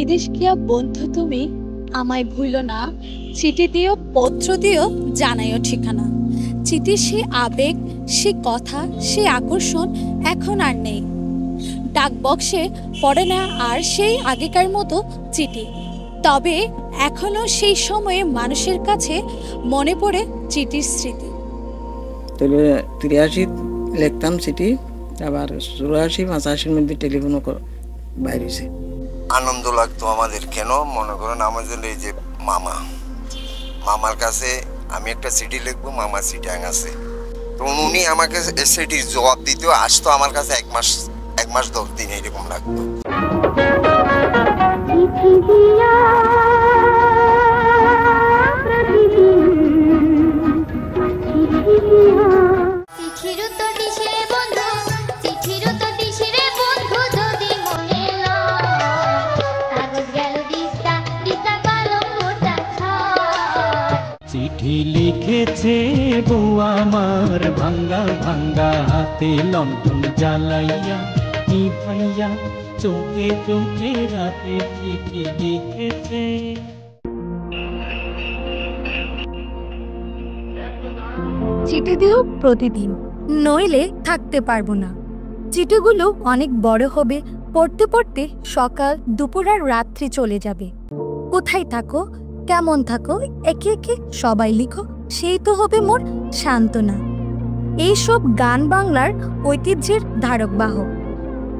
বিদেশ গিয়া বন্ধু তুমি আমায় ভুলো না, চিঠি দিও পত্র দিও জানাইও ঠিকানা। চিঠির সে আবেগ, সে কথা, সে আকর্ষণ এখন আর নেই। ডাক বক্সে পড়ে না আর সেই আগেকার মতো চিঠি, তবে এখনো সেই সময়ে মানুষের কাছে মনে পড়ে চিঠির স্মৃতি। 83 লিখতাম চিঠি, আবার 84 85 মধ্যে টেলিফোনও বাইরেছে। আনন্দ লাগতো আমাদের। কেন মনে করেন আমাদের এই যে মামার কাছে আমি একটা চিঠি লিখবো, মামা চিটাং আছে, তো উনি আমাকে চিঠির জবাব দিতেও আসতো আমার কাছে 1 মাস 10 দিন এরকম লাগতো। চিঠি লিখেছে বউ আমার ভাঙ্গা ভাঙ্গা হাতে লণ্ঠন জ্বালাইয়া, কি ভাইয়া চোখে চোখে রাতে চিঠি লিখেছে। চিঠি দিও প্রতিদিন, নইলে থাকতে পারবো না। চিঠিগুলো অনেক বড় হবে, পড়তে পড়তে সকাল দুপুর আর রাত্রি চলে যাবে। কোথায় থাকো, কেমন থাকো, একে একে সবাই লিখো, সেই তো হবে মোর সান্ত্বনা। এইসব গান বাংলার ঐতিহ্যের ধারক বাহক,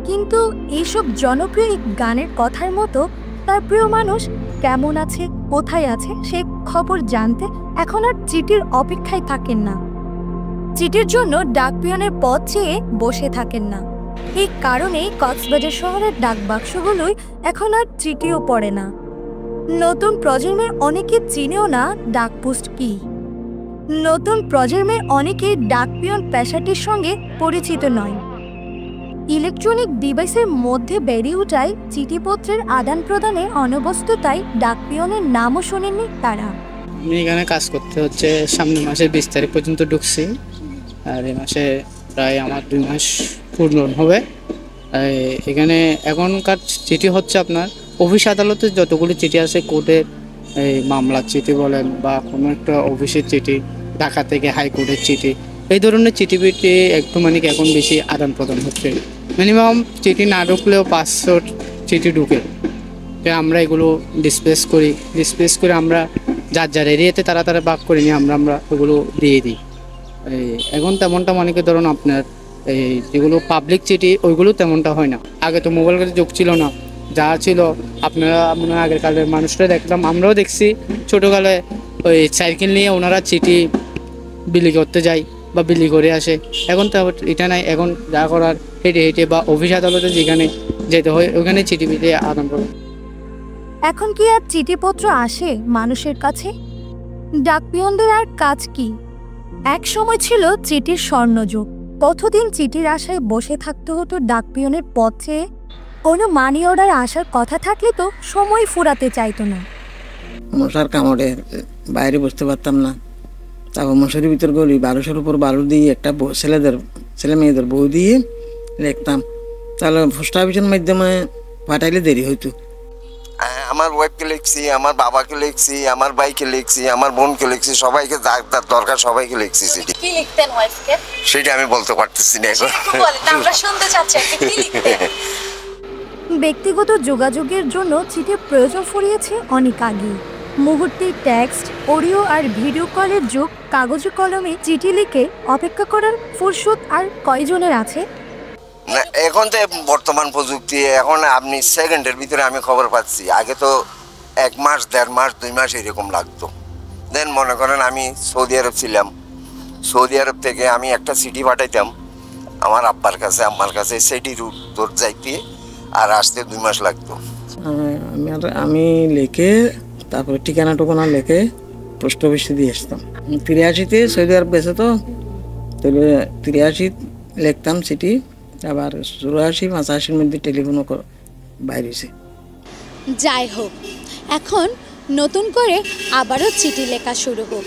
কিন্তু এইসব জনপ্রিয় গানের কথার মতো তার প্রিয় মানুষ কেমন আছে, কোথায় আছে সে খবর জানতে এখন আর চিঠির অপেক্ষায় থাকেন না। চিঠির জন্য ডাক পিয়নের পথ চেয়ে বসে থাকেন না। এই কারণেই কক্সবাজার শহরের ডাক বাক্সগুলোই এখন আর চিঠিও পড়ে না। নতুন প্রজন্মের অনেকে চিনেও না ডাকপোস্ট কি। নতুন প্রজন্মের অনেকে ডাক পিয়ন পেশাটির সঙ্গে পরিচিত নয়। ইলেকট্রনিক ডিভাইসের মধ্যে বেড়ে ওঠায় চিঠিপত্রের আদান প্রদানে অনবস্থতায় ডাক পিয়নের নামও শোনেননি তারা। আমি এখানে কাজ করতে হচ্ছে সামনের মাসের 20 তারিখ পর্যন্ত ঢুকছি, আর এই মাসে প্রায় আমার 2 মাস পূর্ণ হবে। এখানে এখনকার চিঠি হচ্ছে আপনার অফিস আদালতে যতগুলি চিঠি আছে, কোর্টের এই মামলার চিঠি বলেন বা কোনো একটা অফিসের চিঠি, ঢাকা থেকে হাইকোর্টের চিঠি, এই ধরনের চিঠি একটু এখন বেশি আদান প্রদান হচ্ছে। মিনিমাম চিঠি না ঢুকলেও 500 চিঠি ঢুকে, আমরা এগুলো ডিসপ্লেস করে আমরা যার এরিয়াতে তারা ভাগ করে নিয়ে আমরা ওগুলো দিয়ে দিই। এখন তেমনটা ধরুন আপনার এই যেগুলো পাবলিক চিঠি ওইগুলো তেমনটা হয় না। আগে তো মোবাইলের যুগ ছিল না, যা ছিল আপনারা আগের কালের মানুষরা দেখলাম, আমরাও দেখছি ছোটোকালে ওই সাইকেল নিয়ে ওনারা চিঠি বিলি করতে যায় বা বিলি করে আসে। এখন তো এটা নাই, এখন যা করার হেঁটে বা অফিস আদালতে যেখানে যেতে হয় ওখানে চিঠি বিলি আদান প্রদান। এখন কি আর চিঠিপত্র আসে মানুষের কাছে? ডাক পিয়নদের আর কাজ কি? এক সময় ছিল চিঠির স্বর্ণযুগ। কতদিন চিঠির আশায় বসে থাকতে হতো ডাক পিয়নের পথে। কোনো মানি অর্ডার আসার কথা থাকলে তো সময় ফুরাতে চাইতো না। মশার কামড়ে বাইরে বসতে পারতাম না। তারপর মশারির ভিতর গলি 1200-র উপর বালু দিয়ে একটা ছেলে মেয়েদের বউ দিয়ে লিখতাম, তাহলে পোস্ট অফিসের মাধ্যমে পাঠাইলে দেরি হইতো। আমার ওয়াইফকে লিখছি, আমার বাবাকে লিখছি, আমার ভাইকে লিখছি, আমার বোনকে লিখছি, সবাইকে যার দরকার সবাইকে লিখছি চিঠি। কি লিখতেন ওয়াইফকে? সেটা আমি বলতে পারতেছি না এখন। আমরা শুনতে চাচ্ছি কি লিখতেন। ব্যক্তিগত যোগাযোগের জন্য চিঠির প্রয়োজন ফুরিয়েছে অনেক আগে। মুহূর্তে টেক্সট, অডিও আর ভিডিও কলের যুগ। কাগজে কলমে চিঠি লিখে অপেক্ষা করার ফুরসত আর কয়জনের আছে? না, এখন তো বর্তমান প্রযুক্তি, এখন আপনি সেকেন্ডের ভিতরে আমি খবর পাচ্ছি। আগে তো 1 মাস 1.5 মাস 2 মাস এরকম লাগতো। দেন মনে করেন আমি সৌদি আরব ছিলাম, সৌদি আরব থেকে আমি একটা চিঠি পাঠাইতাম আমার আব্বার কাছে আম্মার কাছে, সেটির উত্তর যাইতে আর আসতে 2 মাস লাগতো। আমি লিখে তারপরে ঠিকানা লিখে পোস্ট অফিসে দিয়ে আসতাম। 83-তে সৌদি আরব গেছে, তো 83 লিখতাম চিঠি, আবার 84 85 মধ্যে টেলিফোনও বাইরেছে। যাই হোক, এখন নতুন করে আবারও চিঠি লেখা শুরু হোক,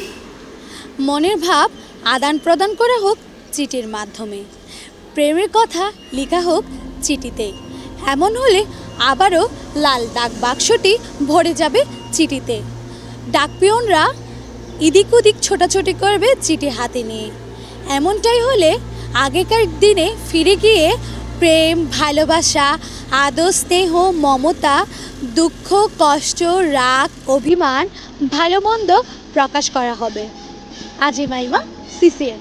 মনের ভাব আদান প্রদান করা হোক চিঠির মাধ্যমে, প্রেমের কথা লেখা হোক চিঠিতে। এমন হলে আবারও লাল ডাক বাক্সটি ভরে যাবে চিঠিতে। ডাকপিয়নরা এদিক ওদিক ছোটাছুটি করবে চিঠি হাতে নিয়ে। এমনটাই হলে আগেকার দিনে ফিরে গিয়ে প্রেম, ভালোবাসা, আদর, স্নেহ, মমতা, দুঃখ, কষ্ট, রাগ, অভিমান, ভালো মন্দ প্রকাশ করা হবে। আজিমাইমা, সিসিএন।